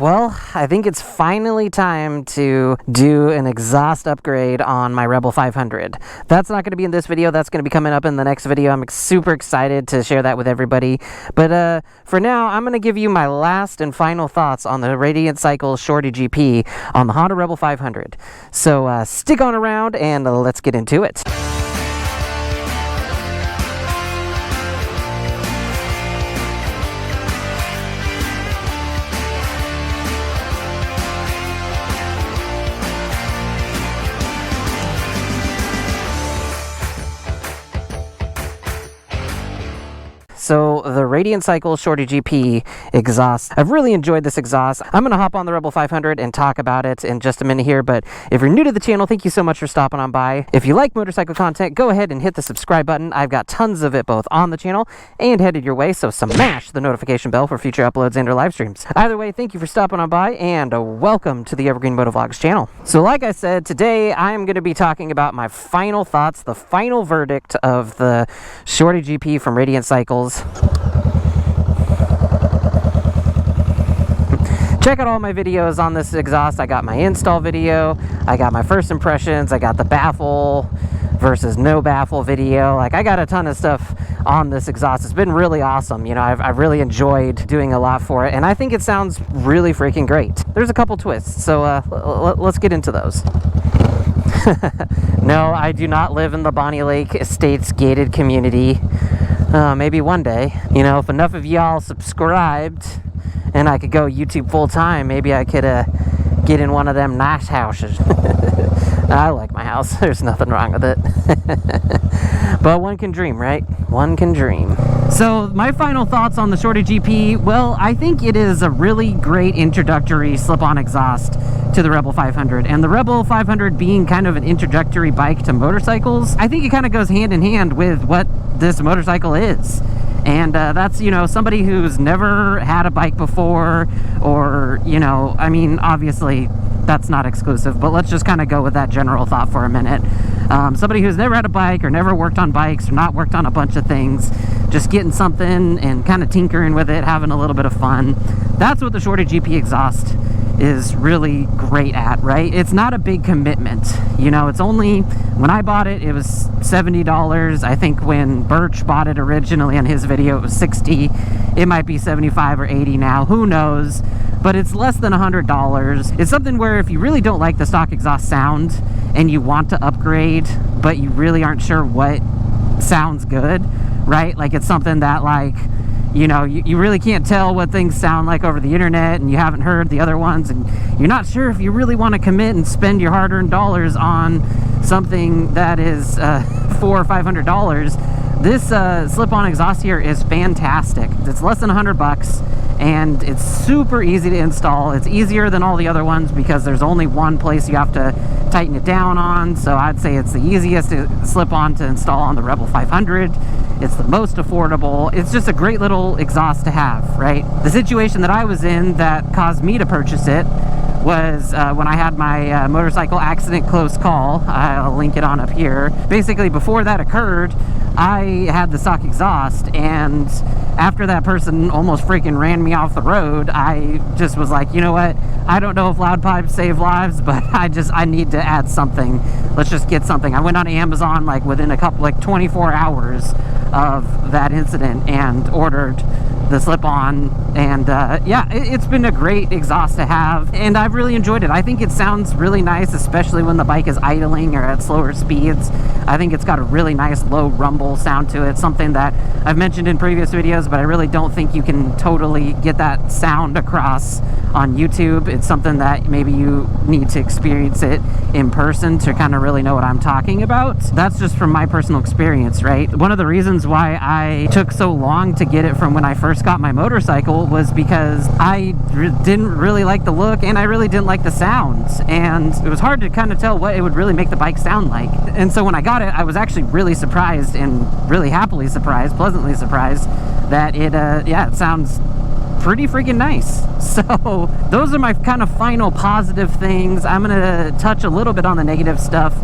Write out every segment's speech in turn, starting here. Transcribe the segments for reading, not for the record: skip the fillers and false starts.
well, I think it's finally time to do an exhaust upgrade on my Rebel 500. That's not going to be in this video. That's going to be coming up in the next video. I'm super excited to share that with everybody. But for now, I'm going to give you my last and final thoughts on the Radiant Cycle Shorty GP on the Honda Rebel 500. So stick on around and let's get into it. So the Radiant Cycle Shorty GP exhaust, I've really enjoyed this exhaust. I'm going to hop on the Rebel 500 and talk about it in just a minute here, but if you're new to the channel, thank you so much for stopping on by. If you like motorcycle content, go ahead and hit the subscribe button. I've got tons of it both on the channel and headed your way, so smash the notification bell for future uploads and or live streams. Either way, thank you for stopping on by and welcome to the Evergreen Motovlogs channel. So like I said, today I am going to be talking about my final thoughts, the final verdict of the Shorty GP from Radiant Cycles. Check out all my videos on this exhaust. I got my install video, I got my first impressions, I got the baffle versus no baffle video. Like, I got a ton of stuff on this exhaust. It's been really awesome. You know, I've really enjoyed doing a lot for it, and I think it sounds really freaking great. There's a couple twists, so let's get into those. No, I do not live in the Bonnie Lake Estates gated community. Maybe one day, you know, if enough of y'all subscribed and I could go YouTube full time, maybe I could get in one of them nice houses. I like my house. There's nothing wrong with it. But one can dream, right? One can dream. So my final thoughts on the Shorty GP, well, I think it is a really great introductory slip-on exhaust to the Rebel 500. And the Rebel 500 being kind of an introductory bike to motorcycles, I think it kind of goes hand in hand with what this motorcycle is. And that's, you know, somebody who's never had a bike before, or, you know, I mean, obviously that's not exclusive, but let's just kind of go with that general thought for a minute. Somebody who's never had a bike or never worked on bikes or not worked on a bunch of things, just getting something and kind of tinkering with it, having a little bit of fun. That's what the Shorty GP exhaust is really great at, right? It's not a big commitment. You know, it's only, when I bought it, it was $70. I think when Birch bought it originally on his video, it was $60. It might be $75 or $80 now, who knows? But it's less than $100. It's something where if you really don't like the stock exhaust sound and you want to upgrade, but you really aren't sure what sounds good, right? Like, it's something that, like, you know, you really can't tell what things sound like over the internet, and you haven't heard the other ones, and you're not sure if you really want to commit and spend your hard-earned dollars on something that is $400 or $500. This slip-on exhaust here is fantastic. It's less than $100, and it's super easy to install. It's easier than all the other ones because there's only one place you have to tighten it down on, so I'd say it's the easiest slip-on to install on the Rebel 500. It's the most affordable. It's just a great little exhaust to have, right? The situation that I was in that caused me to purchase it was when I had my motorcycle accident close call. I'll link it on up here. Basically, before that occurred, I had the stock exhaust, and after that person almost freaking ran me off the road, I just was like, you know what? I don't know if loud pipes save lives, but I need to add something. Let's just get something. I went on Amazon like within a couple, like 24 hours of that incident and ordered the slip-on, and yeah, it's been a great exhaust to have, and I've really enjoyed it. I think it sounds really nice, especially when the bike is idling or at slower speeds. I think it's got a really nice low rumble sound to it, something that I've mentioned in previous videos, but I really don't think you can totally get that sound across on YouTube. It's something that maybe you need to experience it in person to kind of really know what I'm talking about. That's just from my personal experience, right? One of the reasons why I took so long to get it from when I first got my motorcycle was because I didn't really like the look, and I really didn't like the sound, and it was hard to kind of tell what it would really make the bike sound like. And so when I got it, I was actually really surprised, and really happily surprised, pleasantly surprised, that it yeah, it sounds pretty freaking nice. So those are my kind of final positive things. I'm gonna touch a little bit on the negative stuff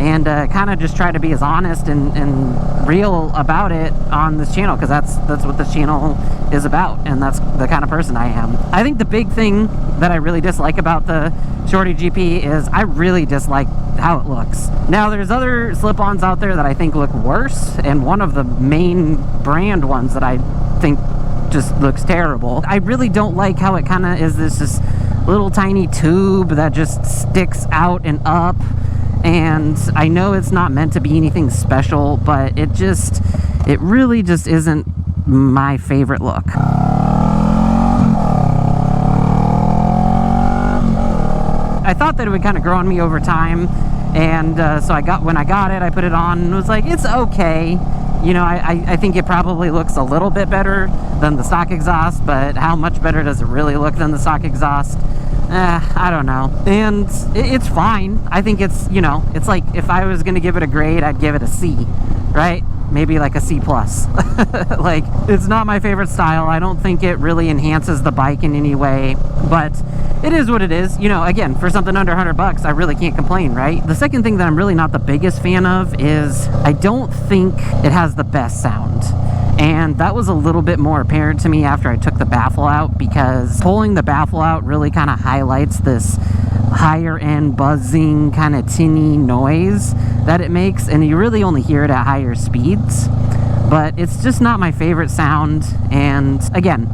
and kind of just try to be as honest and real about it on this channel, because that's what this channel is about, and that's the kind of person I am. I think the big thing that I really dislike about the Shorty GP is I really dislike how it looks. Now, there's other slip-ons out there that I think look worse, and one of the main brand ones that I think just looks terrible. I really don't like how it kind of is this little tiny tube that just sticks out and up, and I know it's not meant to be anything special, but it really just isn't my favorite look. I thought that it would kind of grow on me over time, and so when I got it, I put it on and was like, it's okay. You know, I think it probably looks a little bit better than the stock exhaust, but how much better does it really look than the stock exhaust? I don't know. And it's fine. I think it's, you know, it's like if I was going to give it a grade, I'd give it a C, right? Maybe like a C+. Like, it's not my favorite style. I don't think it really enhances the bike in any way, but it is what it is. You know, again, for something under $100, I really can't complain, right? The second thing that I'm really not the biggest fan of is I don't think it has the best sound. And that was a little bit more apparent to me after I took the baffle out, because pulling the baffle out really kind of highlights this higher end buzzing kind of tinny noise that it makes, and you really only hear it at higher speeds. But it's just not my favorite sound. And again,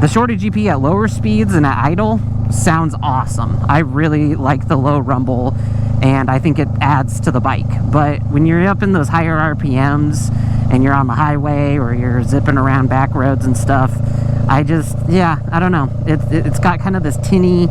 the Shorty GP at lower speeds and at idle sounds awesome. I really like the low rumble, and I think it adds to the bike. But when you're up in those higher RPMs and you're on the highway or you're zipping around back roads and stuff, I don't know. It's got kind of this tinny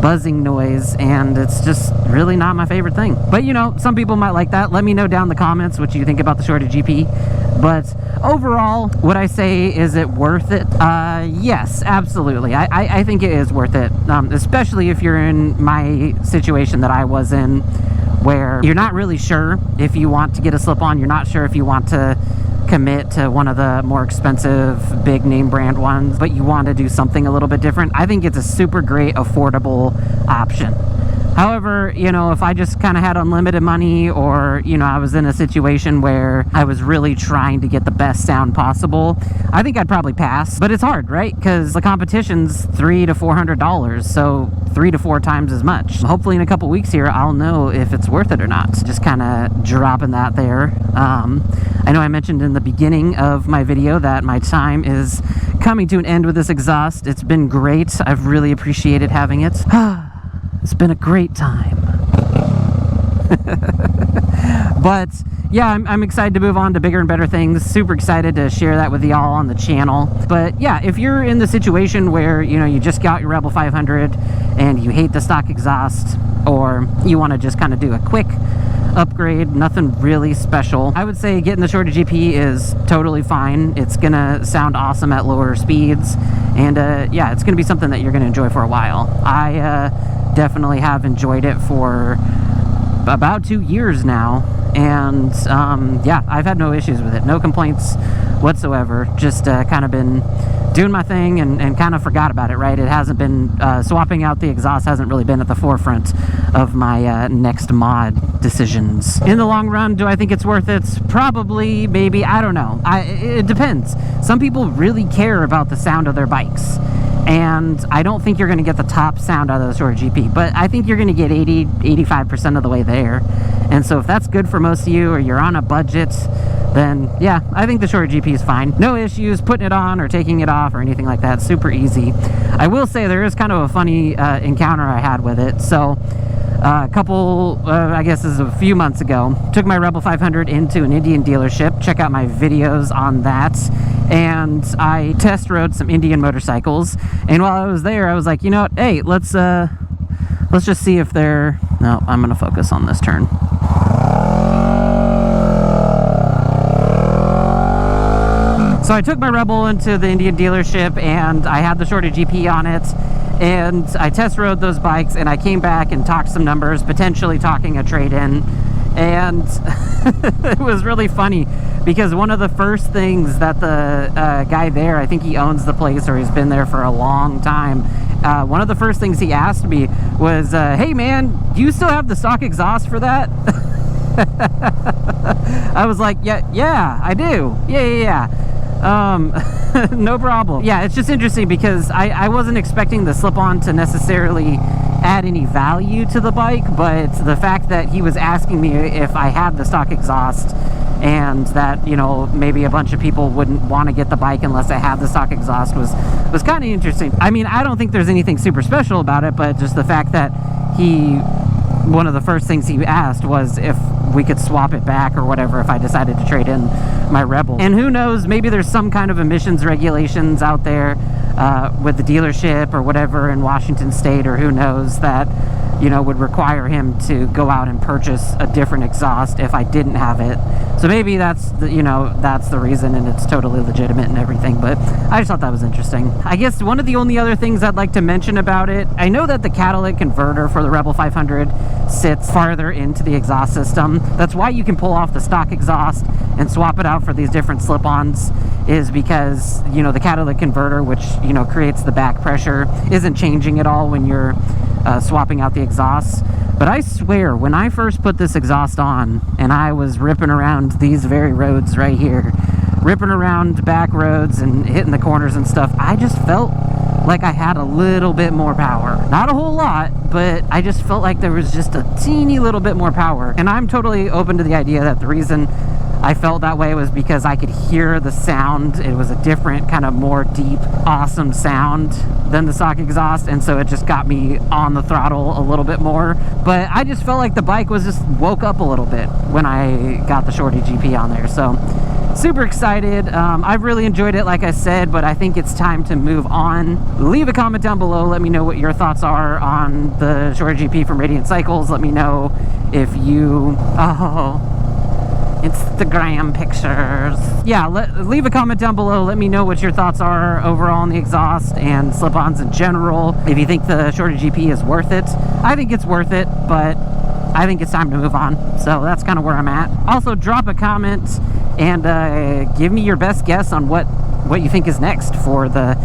buzzing noise, and it's just really not my favorite thing. But you know, some people might like that. Let me know down in the comments what you think about the Shorty GP. But overall, would I say, is it worth it? Yes, absolutely. I think it is worth it, especially if you're in my situation that I was in, where you're not really sure if you want to get a slip-on. You're not sure if you want to commit to one of the more expensive big name brand ones, but you want to do something a little bit different. I think it's a super great affordable option. However, you know, if I just kind of had unlimited money, or, you know, I was in a situation where I was really trying to get the best sound possible, I think I'd probably pass. But it's hard, right? Because the competition's $300 to $400, so 3 to 4 times as much. Hopefully in a couple weeks here, I'll know if it's worth it or not. Just kind of dropping that there. I know I mentioned in the beginning of my video that my time is coming to an end with this exhaust. It's been great. I've really appreciated having it. It's been a great time. But yeah, I'm excited to move on to bigger and better things. Super excited to share that with y'all on the channel. But yeah, if you're in the situation where, you know, you just got your Rebel 500 and you hate the stock exhaust, or you want to just kind of do a quick upgrade, nothing really special, I would say getting the Shorty GP is totally fine. It's gonna sound awesome at lower speeds, and yeah, it's gonna be something that you're gonna enjoy for a while. I definitely have enjoyed it for about 2 years now, and yeah, I've had no issues with it, no complaints whatsoever. Just kind of been doing my thing and kind of forgot about it, right? It hasn't been, swapping out the exhaust hasn't really been at the forefront of my next mod decisions. In the long run, do I think it's worth it? Probably, maybe, I don't know. It depends. Some people really care about the sound of their bikes, and I don't think you're going to get the top sound out of the Shorty GP, but I think you're going to get 80-85% of the way there. And so if that's good for most of you, or you're on a budget, then yeah, I think the Shorty GP is fine. No issues putting it on or taking it off or anything like that. Super easy. I will say there is kind of a funny encounter I had with it. So a couple, I guess this is a few months ago, took my Rebel 500 into an Indian dealership. Check out my videos on that. And I test rode some Indian motorcycles. And while I was there, I was like, you know what? Hey, let's just see if they're... No, I'm going to focus on this turn. So I took my Rebel into the Indian dealership, and I had the Shorty GP on it, and I test rode those bikes, and I came back and talked some numbers, potentially talking a trade-in. And it was really funny, because one of the first things that the guy there, I think he owns the place, or he's been there for a long time, one of the first things he asked me was, hey man, do you still have the stock exhaust for that? I was like, yeah, I do. Yeah. No problem. Yeah, it's just interesting because I wasn't expecting the slip-on to necessarily add any value to the bike, but the fact that he was asking me if I had the stock exhaust, and that, you know, maybe a bunch of people wouldn't want to get the bike unless I had the stock exhaust was kind of interesting. I mean, I don't think there's anything super special about it, but just the fact that one of the first things he asked was if we could swap it back or whatever if I decided to trade in my Rebel. And who knows, maybe there's some kind of emissions regulations out there with the dealership or whatever in Washington State, or who knows, that, you know, would require him to go out and purchase a different exhaust if I didn't have it. So maybe that's the, you know, that's the reason, and it's totally legitimate and everything, but I just thought that was interesting. I guess one of the only other things I'd like to mention about it, I know that the catalytic converter for the Rebel 500 sits farther into the exhaust system. That's why you can pull off the stock exhaust and swap it out for these different slip-ons, is because, you know, the catalytic converter, which, you know, creates the back pressure, isn't changing at all when you're swapping out the exhaust. But I swear, when I first put this exhaust on and I was ripping around these very roads right here, ripping around back roads and hitting the corners and stuff, I just felt like I had a little bit more power. Not a whole lot, but I just felt like there was just a teeny little bit more power. And I'm totally open to the idea that the reason I felt that way was because I could hear the sound. It was a different, kind of more deep, awesome sound than the stock exhaust, and so it just got me on the throttle a little bit more. But I just felt like the bike was just woke up a little bit when I got the Shorty GP on there. So super excited. I've really enjoyed it, like I said, but I think it's time to move on. Leave a comment down below. Let me know what your thoughts are on the Shorty GP from Radiant Cycles. Let me know if you... Instagram pictures. Yeah, leave a comment down below. Let me know what your thoughts are overall on the exhaust and slip-ons in general. If you think the Shorty GP is worth it. I think it's worth it, but I think it's time to move on. So that's kind of where I'm at. Also, drop a comment and give me your best guess on what you think is next for the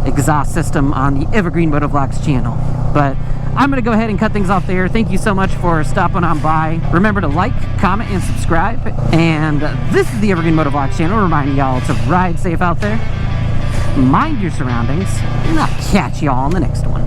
exhaust system on the Evergreen Motovlogs channel. But I'm going to go ahead and cut things off there. Thank you so much for stopping on by. Remember to like, comment, and subscribe. And this is the Evergreen Motovlogs channel, reminding y'all to ride safe out there, mind your surroundings, and I'll catch y'all on the next one.